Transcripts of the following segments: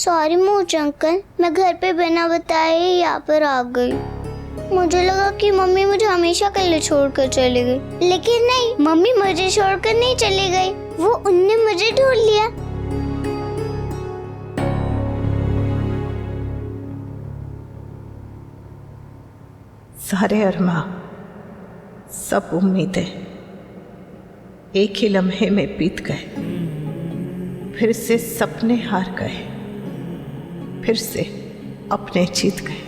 Sorry मोच uncle, मैं घर पे बिना बताए ही यहाँ पर आ गई। मुझे लगा कि मम्मी मुझे हमेशा के लिए छोड़कर चली गई, लेकिन नहीं, मम्मी मुझे छोड़कर नहीं चली गई, वो उनने मुझे ढूंढ लिया। सारे अरमा, सब उम्मीदें एक ही लम्हे में बीत गए। फिर से सपने हार गए, फिर से अपने जीत गए।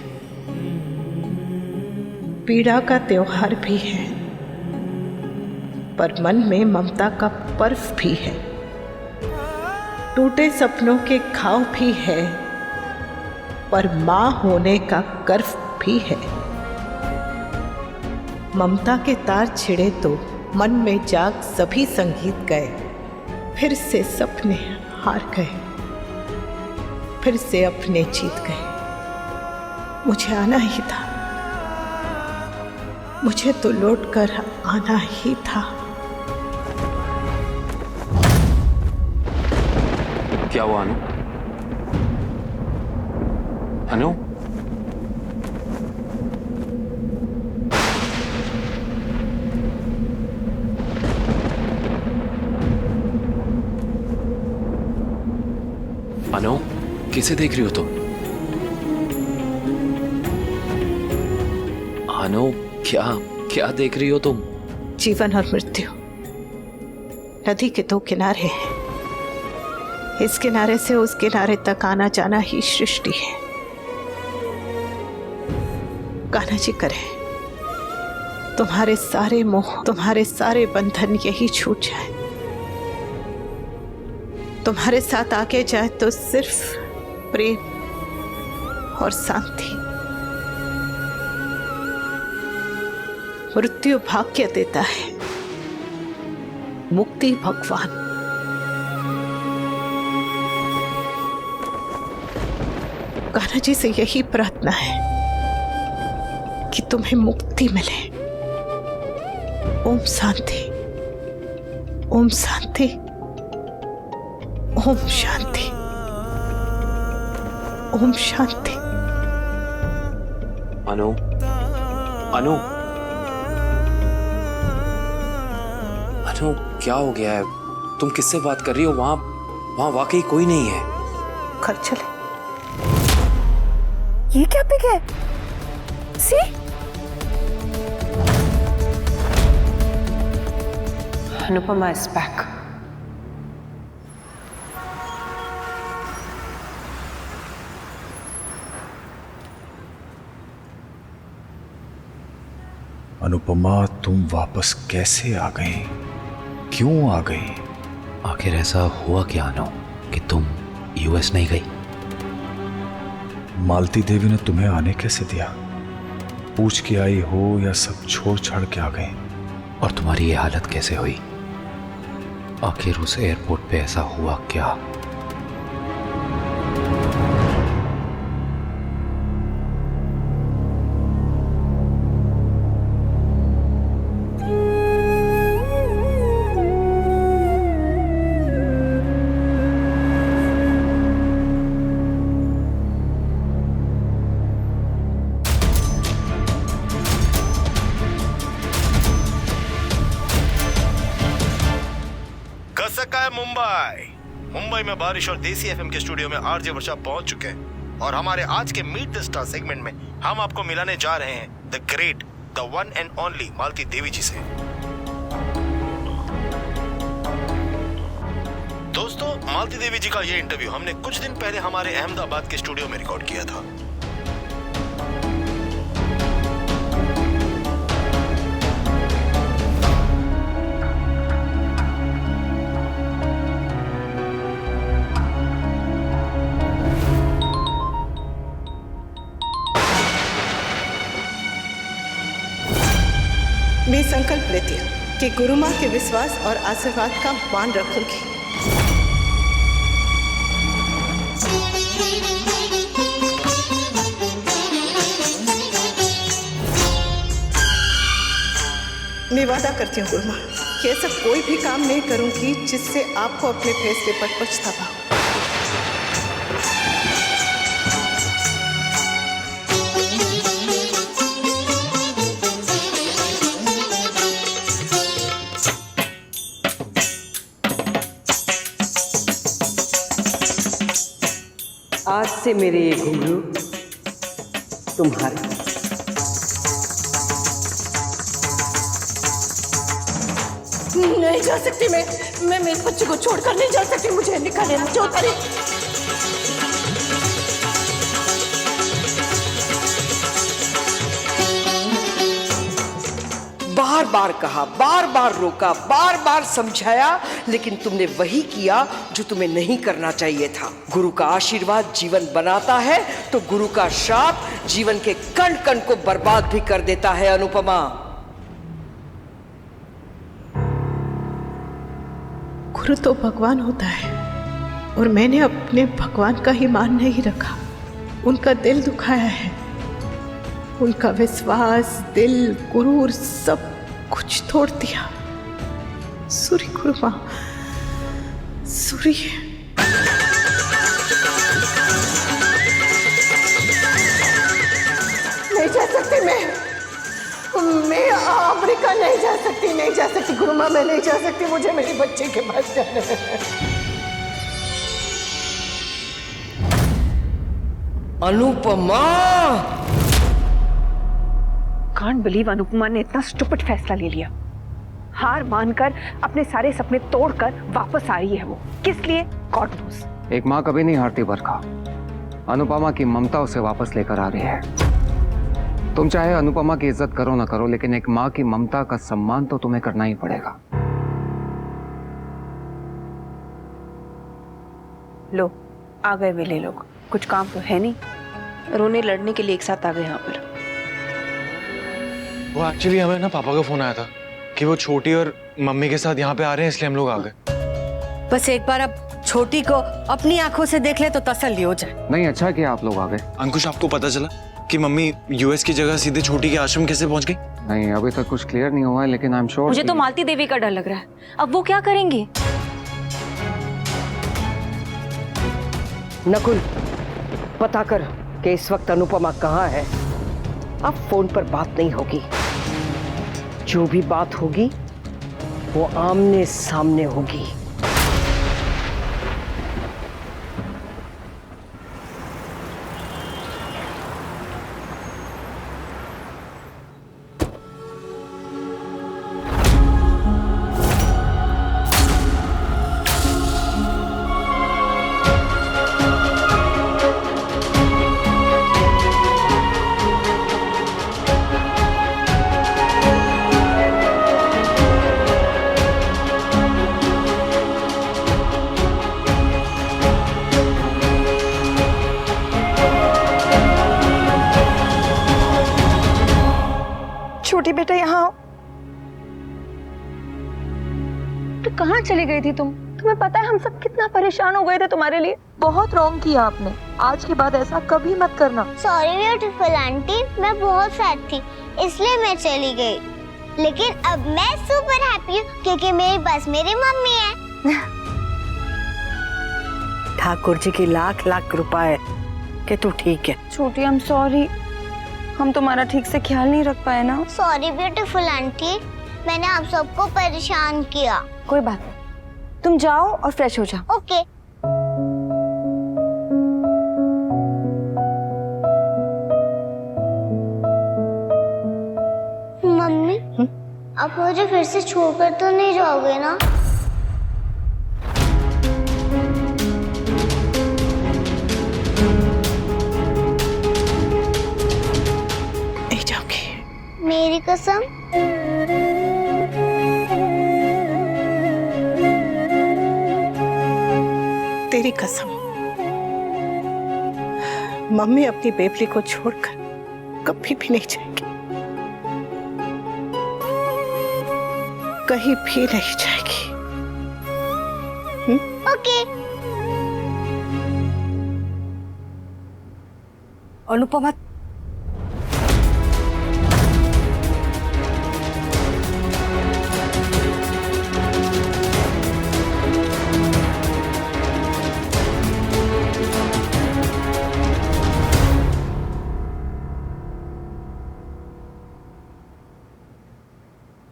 पीड़ा का त्योहार भी है, पर मन में ममता का पर्व भी है। टूटे सपनों के घाव भी है, पर मां होने का गर्व भी है। ममता के तार छिड़े तो मन में जाग सभी संगीत गए। फिर से सपने हार गए, फिर से अपने जीत गए। मुझे आना ही था, मुझे तो लौट कर आना ही था। क्या हुआ अनु? अनु? अनु, किसे देख रही हो तुम? अनु, क्या क्या देख रही हो तुम? जीवन और मृत्यु नदी के दो किनारे हैं। इस किनारे से उस किनारे तक आना जाना ही सृष्टि है। कान्हा जी करे तुम्हारे सारे मोह, तुम्हारे सारे बंधन यही छूट जाए। तुम्हारे साथ आगे जाए तो सिर्फ प्रेम और शांति। मृत्यु भाग्य देता है, मुक्ति भगवान। कान्हा जी से यही प्रार्थना है कि तुम्हें मुक्ति मिले। ओम शांति, ओम शांति, ओम शांति, ओम शांति। अनु, अनु, अनु, क्या हो गया है? तुम किससे बात कर रही हो? वहां वाकई कोई नहीं है। घर चले। ये क्या पिक है? सी, अनुपमा is back. अनुपमा, तुम वापस कैसे आ गई? क्यों आ गई? आखिर ऐसा हुआ क्या अनु कि तुम यूएस नहीं गई? मालती देवी ने तुम्हें आने कैसे दिया? पूछ के आई हो या सब छोड़ छाड़ के आ गई? और तुम्हारी ये हालत कैसे हुई? आखिर उस एयरपोर्ट पे ऐसा हुआ क्या? मुंबई में बारिश और देसी एफएम के स्टूडियो में आरजे वर्षा पहुंच चुके हैं और हमारे आज के मीट द स्टार सेगमेंट में हम आपको मिलाने जा रहे हैं the great, the one and only Malti Devi ji से। दोस्तों, मालती देवी जी का ये इंटरव्यू हमने कुछ दिन पहले हमारे अहमदाबाद के स्टूडियो में रिकॉर्ड किया था। मैं संकल्प लेती हूँ कि गुरु माँ के विश्वास और आशीर्वाद का मान रखूंगी। मैं वादा करती हूँ गुरु माँ कि ऐसा कोई भी काम नहीं करूंगी जिससे आपको अपने फैसले पर पछतावा हो। आज से मेरे ये घुंघरू तुम्हारे। नहीं जा सकती मैं मेरे बच्चे को छोड़कर नहीं जा सकती, मुझे निकाले ना जो तारी। बार बार कहा, बार बार रोका, बार बार समझाया, लेकिन तुमने वही किया जो तुम्हें नहीं करना चाहिए था। गुरु का आशीर्वाद जीवन बनाता है तो गुरु का श्राप जीवन के कण कण को बर्बाद भी कर देता है अनुपमा। गुरु तो भगवान होता है और मैंने अपने भगवान का ही मान नहीं रखा, उनका दिल दुखाया है। उनका विश्वास, दिल, गुरूर सब कुछ तोड़ दिया। सूरी गुरु माँ, सूरी। नहीं जा सकती मैं अमेरिका नहीं जा सकती गुरु माँ, मैं नहीं जा सकती, मुझे मेरे बच्चे के पास जाना है। अनुपमा, कांट बिलीव अनुपमा ने इतना स्टूपिड फैसला ले लिया। हार मानकर अपने सारे सपने तोड़कर वापस आ रही है वो। किस लिए? God knows. एक माँ कभी नहीं हारती बरखा। अनुपमा की ममता उसे वापस लेकर आ रही है। तुम चाहे अनुपमा की इज्जत करो ना करो, लेकिन एक माँ की ममता का सम्मान तो तुम्हें करना ही पड़ेगा। लो, आ गए वे लोग। कुछ काम तो है नहीं, रोने लड़ने के लिए एक साथ आ गए यहाँ पर। वो एक्चुअली हमें ना पापा का फोन आया था कि वो छोटी और मम्मी के साथ यहाँ पे आ रहे हैं, इसलिए हम लोग आ गए। बस एक बार अब छोटी को अपनी आंखों से देख ले तो तसल्ली हो जाए। नहीं, अच्छा किया आप लोग आ गए। अंकुश, आपको पता चला कि मम्मी यूएस की जगह सीधे छोटी के आश्रम कैसे पहुंच गई? नहीं, अभी तक कुछ क्लियर नहीं हुआ है, लेकिन आई एम श्योर। मुझे तो मालती देवी का डर लग रहा है। अब वो क्या करेंगी? नकुल, पता कर कि इस वक्त अनुपमा कहाँ है। अब फोन पर बात नहीं होगी, जो भी बात होगी वो आमने सामने होगी। छोटी बेटा यहाँ तो कहाँ चली गई थी तुम? तुम्हें पता है हम सब कितना परेशान हो गए थे तुम्हारे लिए। बहुत रॉन्ग किया आपने। आज के बाद ऐसा कभी मत करना। सॉरी ब्यूटीफुल आंटी, मैं बहुत सैड थी इसलिए मैं चली गई, लेकिन अब मैं सुपर हैप्पी हूँ क्योंकि मेरे पास मेरी मम्मी है। ठाकुर जी की लाख लाख कृपा है कि तू ठीक है। छोटी, आई एम सॉरी, हम तुम्हारा ठीक से ख्याल नहीं रख पाए ना। सॉरी ब्यूटीफुल आंटी, मैंने आप सबको परेशान किया। कोई बात नहीं, तुम जाओ और फ्रेश हो जाओ। ओके। मम्मी, आप मुझे फिर से छोड़कर तो नहीं जाओगे ना? नहीं जाओगी? मेरी कसम। तेरी कसम। मम्मी अपनी बेबली को छोड़कर कभी भी नहीं जाएगी, कहीं भी नहीं जाएगी। ओके। अनुपमा,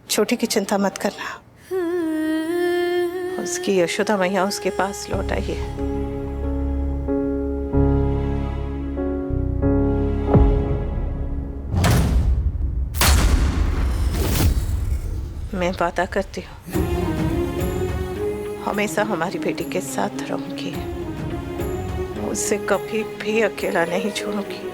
छोटी की चिंता मत करना, उसकी यशोदा मैया उसके पास लौट आई है। वादा करती हूँ हमेशा हमारी बेटी के साथ रहूंगी, उसे कभी भी अकेला नहीं छोड़ूंगी।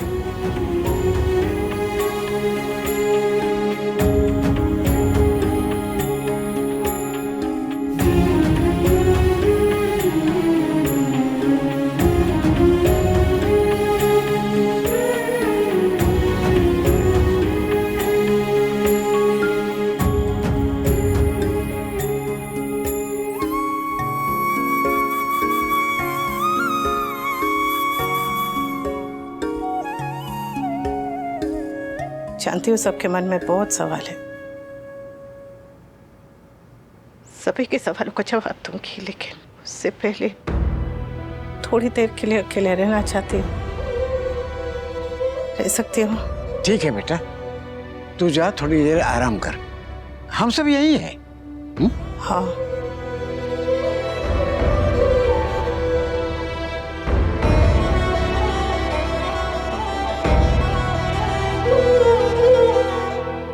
जानती हूँ सबके मन में बहुत सवाल है, सभी के सवालों का जवाब दूंगी, लेकिन उससे पहले थोड़ी देर के लिए अकेले रहना चाहती हूँ। रह सकती हूँ? ठीक है बेटा, तू जा, थोड़ी देर आराम कर, हम सब यही है। हाँ।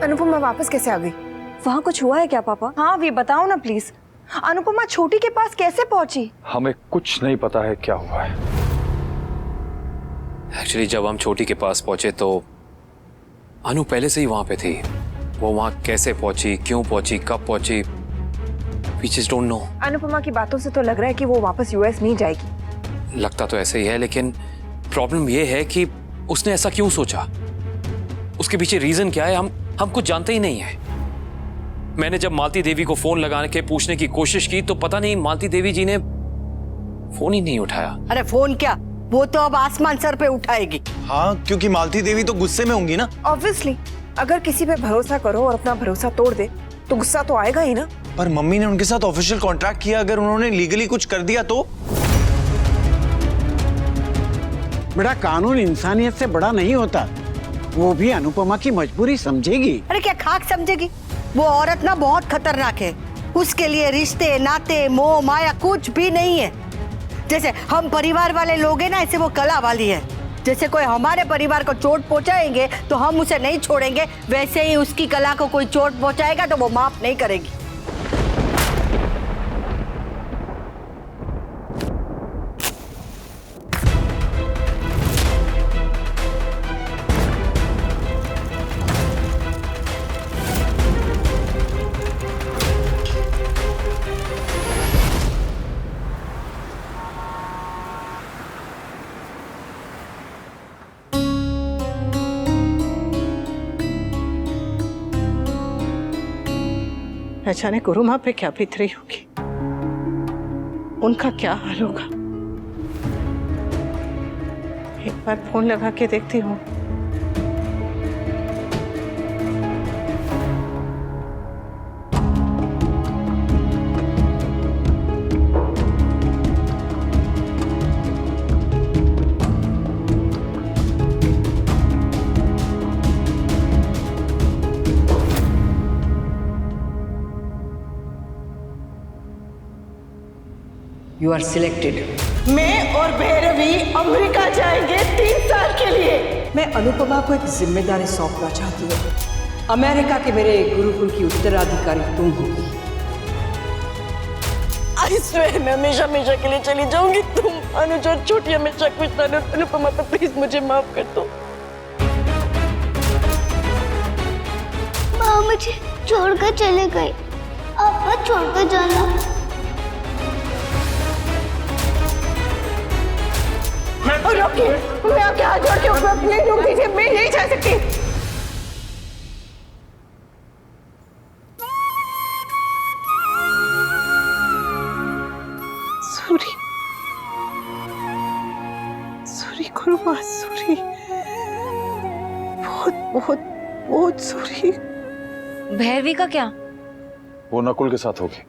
अनुपमा वापस कैसे आ गई? वहाँ कुछ हुआ है क्या पापा? हाँ भी बताओ ना प्लीज। अनुपमा छोटी के पास कैसे पहुंची? हमें कुछ नहीं पता है क्या हुआ है। एक्चुअली जब हम छोटी के पास पहुंचे तो अनु पहले से ही वहां पे थी। वो वहां कैसे पहुंची, क्यों पहुंची, कब पहुंची, we just don't know. Anupama की बातों से तो लग रहा है कि वो वापस यूएस नहीं जाएगी। लगता तो ऐसे ही है, लेकिन प्रॉब्लम ये है कि उसने ऐसा क्यों सोचा, उसके पीछे रीजन क्या है, हम कुछ जानते ही नहीं है। मैंने जब मालती देवी को फोन लगाने के पूछने की कोशिश की तो पता नहीं मालती देवी जी ने फोन ही नहीं उठाया। अरे फोन क्या, वो तो अब आसमान सर पे उठाएगी। हाँ, क्योंकि मालती देवी तो गुस्से में होंगी ना। ऑब्वियसली, अगर किसी पे भरोसा करो और अपना भरोसा तोड़ दे तो गुस्सा तो आएगा ही ना। पर मम्मी ने उनके साथ ऑफिशियल कॉन्ट्रैक्ट किया, अगर उन्होंने लीगली कुछ कर दिया तो? बेटा, कानून इंसानियत से बड़ा नहीं होता, वो भी अनुपमा की मजबूरी समझेगी। अरे क्या खाक समझेगी? वो औरत ना बहुत खतरनाक है, उसके लिए रिश्ते नाते मोह माया कुछ भी नहीं है। जैसे हम परिवार वाले लोग हैं ना, ऐसे वो कला वाली है। जैसे कोई हमारे परिवार को चोट पहुंचाएंगे तो हम उसे नहीं छोड़ेंगे, वैसे ही उसकी कला को कोई चोट पहुंचाएगा तो वो माफ नहीं करेगी। न जाने गुरु माँ पे क्या बीत रही होगी, उनका क्या हाल होगा। एक बार फोन लगा के देखती हूँ। You are selected. मैं और भैरवी अमेरिका जाएंगे 3 साल के लिए। मैं अनुपमा को एक जिम्मेदारी सौंपना चाहती हूँ। अमेरिका के मेरे गुरुकुल की उत्तराधिकारी तुम होगी। आई स्वेयर मैं हमेशा हमेशा के लिए चली जाऊंगी। तुम अनुज और छोटी हमेशा कुछ ना। अनुपमा तो प्लीज मुझे माफ कर दो। माँ मुझे छोड़कर चले गए, आप मत छोड़कर जाना। रोकिए, मैं आपके हाथ जोड़ के अपने रोक दीजिए, मैं नहीं जा सकती। सॉरी सॉरी गुरु माँ, सॉरी, बहुत बहुत बहुत सॉरी। भैरवी का क्या? वो नकुल के साथ होगी।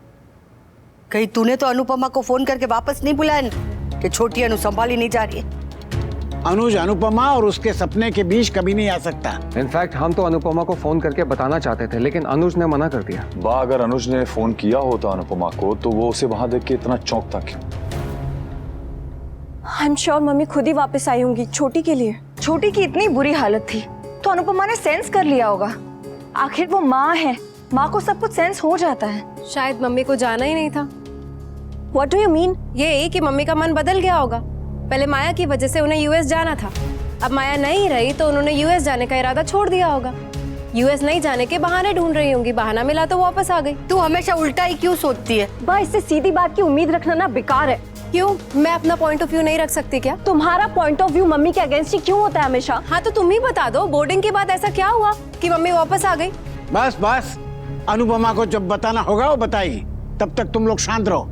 कहीं तूने तो अनुपमा को फोन करके वापस नहीं बुलाया कि छोटी अनु संभाली नहीं जा रही है? अनुज अनुपमा और उसके सपने के बीच कभी नहीं आ सकता। इनफैक्ट हम तो अनुपमा को फोन करके बताना चाहते थे, लेकिन अनुज ने मना कर दिया। अगर अनुज ने फोन किया होता अनुपमा को तो वो उसे वहां देख के इतना चौंकता क्यों? आई एम श्योर मम्मी खुद ही वापस आई होंगी छोटी के लिए। छोटी की इतनी बुरी हालत थी तो अनुपमा ने सेंस कर लिया होगा। आखिर वो माँ है, माँ को सब कुछ सेंस हो जाता है। शायद मम्मी को जाना ही नहीं था। What do you mean? ये कि मम्मी का मन बदल गया होगा। पहले माया की वजह से उन्हें यूएस जाना था, अब माया नहीं रही तो उन्होंने यूएस जाने का इरादा छोड़ दिया होगा। यूएस नहीं जाने के बहाने ढूंढ रही होंगी, बहाना मिला तो वापस आ गई। तू हमेशा उल्टा ही क्यों सोचती है? बा, इससे सीधी बात की उम्मीद रखना ना बेकार है। क्यों, मैं अपना पॉइंट ऑफ व्यू नहीं रख सकती क्या? तुम्हारा पॉइंट ऑफ व्यू मम्मी के अगेंस्ट ही क्यों होता है हमेशा? हाँ तो तुम ही बता दो, बोर्डिंग के बाद ऐसा क्या हुआ कि मम्मी वापस आ गई? बस बस, अनुपमा को जब बताना होगा वो बताएगी, तब तक तुम लोग शांत रहो।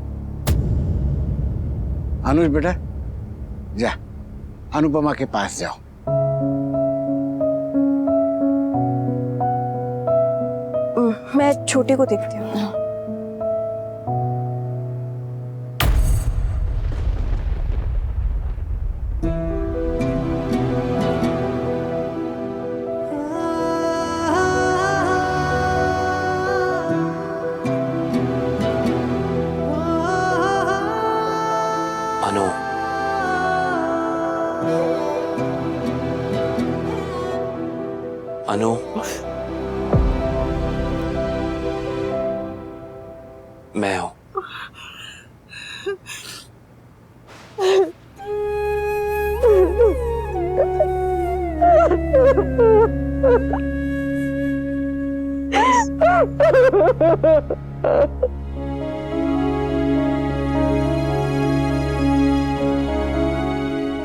अनुज बेटा, जा अनुपमा के पास जाओ। मैं छोटी को देखती हूँ। अनु, अनु, मैं हूं।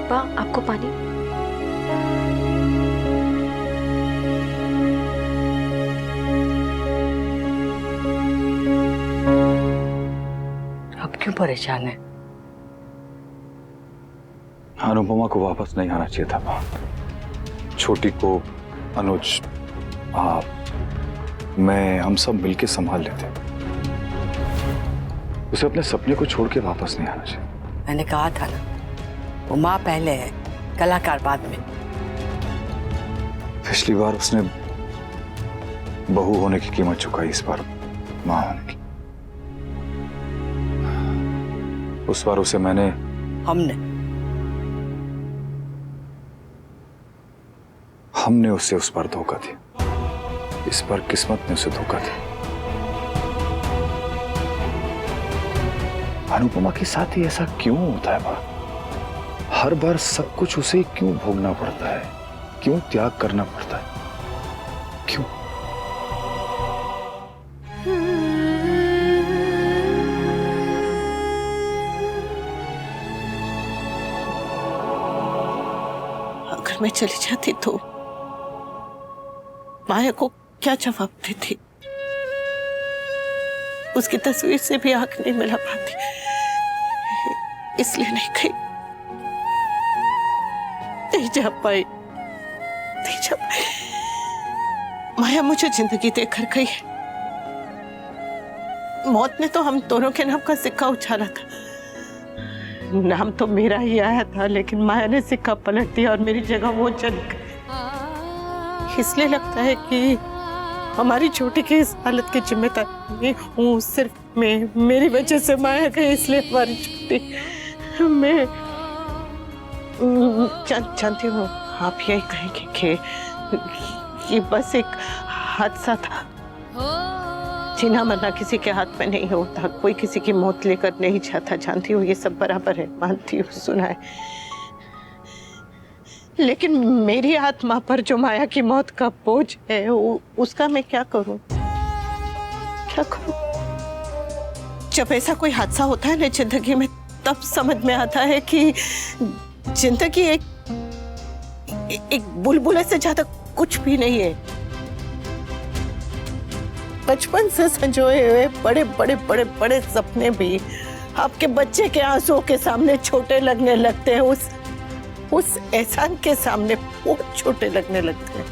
बा, आपको पानी? अब क्यों परेशान है? अनुपमा को वापस नहीं आना चाहिए था माँ। छोटी को अनुज, आप, मैं, हम सब मिलके संभाल लेते। उसे अपने सपने को छोड़ के वापस नहीं आना चाहिए। मैंने कहा था ना, वो माँ पहले है, कलाकार बाद में। पिछली बार उसने बहू होने की कीमत चुकाई, इस बार माँ होने की। उस बार उसे हमने उसे उस बार धोखा दिया, इस बार किस्मत ने उसे धोखा दिया। अनुपमा के साथ ही ऐसा क्यों होता है माँ? हर बार सब कुछ उसे क्यों भोगना पड़ता है, क्यों त्याग करना पड़ता है, क्यों? अगर मैं चली जाती तो माया को क्या जवाब देती? उसकी तस्वीर से भी आंख नहीं मिला पाती, इसलिए नहीं गई, नहीं जा पाई, नहीं जा पाई। माया मुझे जिंदगी देकर गई है। मौत ने तो हम दोनों के नाम का सिक्का उछाला था। नाम तो मेरा ही आया था, लेकिन माया ने सिक्का पलट दिया और मेरी जगह वो चली गई। इसलिए लगता है कि हमारी छोटी की इस हालत की जिम्मेदार मैं हूँ, सिर्फ मैं, मेरी वजह से माया गई, इसलिए हमारी छोटी। मैं जानती हूँ आप यही कहेंगे कि बस एक हादसा था। जीना मरना किसी के हाथ में नहीं होता, कोई किसी की मौत लेकर नहीं जाता। जानती हूँ ये सब बराबर है, मानती हूँ, सुना है। लेकिन मेरी आत्मा पर जो माया की मौत का बोझ है, उसका मैं क्या करूं? क्या करूं? जब ऐसा कोई हादसा होता है ना जिंदगी में, तब समझ में आता है कि जिंदगी एक बुलबुले से ज्यादा कुछ भी नहीं है। बचपन से संजोए हुए बड़े बड़े बड़े बड़े सपने भी आपके बच्चे के आंसुओं के सामने छोटे लगने लगते हैं, उस एहसान के सामने बहुत छोटे लगने लगते हैं,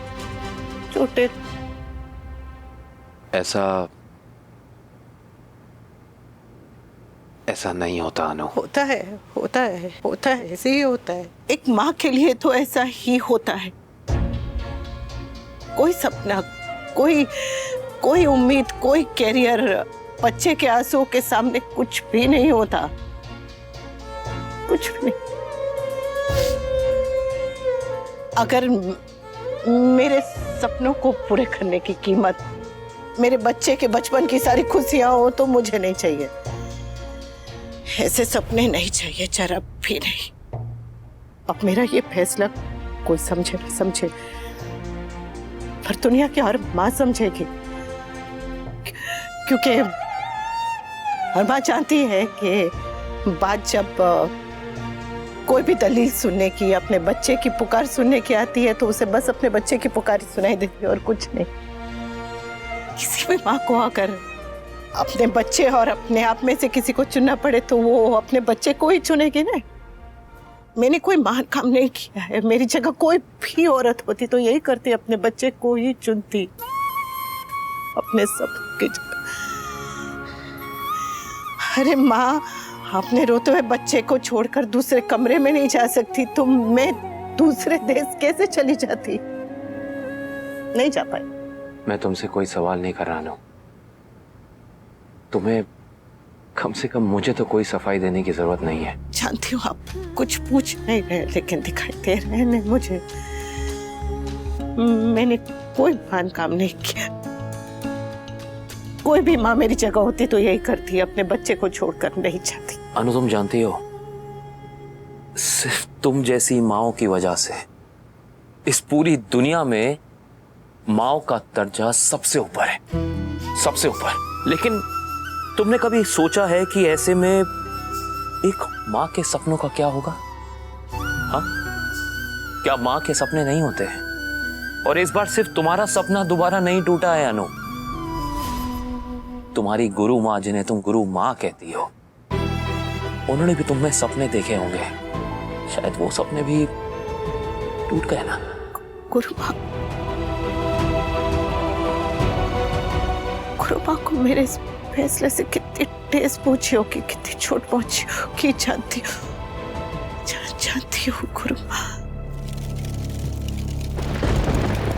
छोटे। ऐसा नहीं होता अनु। होता है, होता है, होता है, ऐसे ही होता है। एक माँ के लिए तो ऐसा ही होता है। कोई सपना, कोई उम्मीद, कोई कैरियर बच्चे के आंसुओं के सामने कुछ भी नहीं होता, कुछ भी नहीं। अगर मेरे सपनों को पूरे करने की कीमत मेरे बच्चे के बचपन की सारी खुशियां हो तो मुझे नहीं चाहिए। ऐसे सपने नहीं चाहिए, जरा भी नहीं। अब मेरा ये फैसला कोई समझे ना समझे, पर दुनिया की हर माँ समझेगी, क्योंकि हर माँ जानती है कि बात जब कोई भी दलील सुनने की, अपने बच्चे की पुकार सुनने की आती है तो उसे बस अपने बच्चे की पुकार ही सुनाई देती है और कुछ नहीं। किसी भी माँ को अगर अपने बच्चे और अपने आप में से किसी को चुनना पड़े तो वो अपने बच्चे को ही चुनेगी ना। मैंने कोई महान काम नहीं किया है, मेरी जगह कोई भी औरत होती तो यही करती, अपने बच्चे को ही चुनती अपने सबकी जगह। अरे माँ, अपने रोते हुए बच्चे को छोड़कर दूसरे कमरे में नहीं जा सकती तो मैं दूसरे देश कैसे चली जाती? नहीं जा पाई। मैं तुमसे कोई सवाल नहीं कर रहा हूं। तुम्हें कम से कम मुझे तो कोई सफाई देने की जरूरत नहीं है। जानती हूँ आप कुछ पूछ नहीं रहे, लेकिन दिखाई दे रहे हैं मुझे। मैंने कोई महान काम नहीं किया। कोई भी माँ मेरी जगह होती तो यही करती, अपने बच्चे को छोड़कर नहीं जाती। अनु, तुम जानती हो, सिर्फ तुम जैसी माओ की वजह से इस पूरी दुनिया में माओ का दर्जा सबसे ऊपर है, सबसे ऊपर। लेकिन तुमने कभी सोचा है कि ऐसे में एक माँ के सपनों का क्या होगा? हाँ, क्या माँ के सपने नहीं होते हैं? और इस बार सिर्फ तुम्हारा सपना दोबारा नहीं टूटा है अनु। तुम्हारी गुरु माँ, जिन्हें तुम गुरु माँ कहती हो, उन्होंने भी तुम में सपने देखे होंगे। शायद वो सपने भी टूट गए ना। गुरु माँ को मेरे इस फैसले से कितनी ठेस पहुंची होगी, कितनी चोट पहुंची होगी, जानती हूँ गुरु माँ।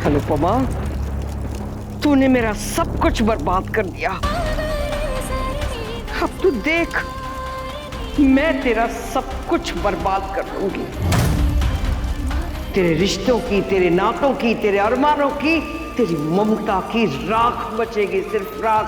अनुपमा, तूने मेरा सब कुछ बर्बाद कर दिया। अब तू देख, मैं तेरा सब कुछ बर्बाद कर दूंगी। तेरे रिश्तों की, तेरे नातों की, तेरे अरमानों की, तेरी ममता की राख बचेगी, सिर्फ राख।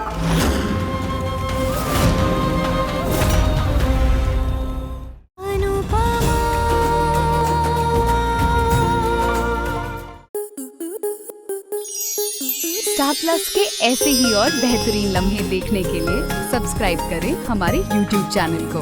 स्टार प्लस के ऐसे ही और बेहतरीन लम्हे देखने के लिए सब्सक्राइब करें हमारे YouTube चैनल को।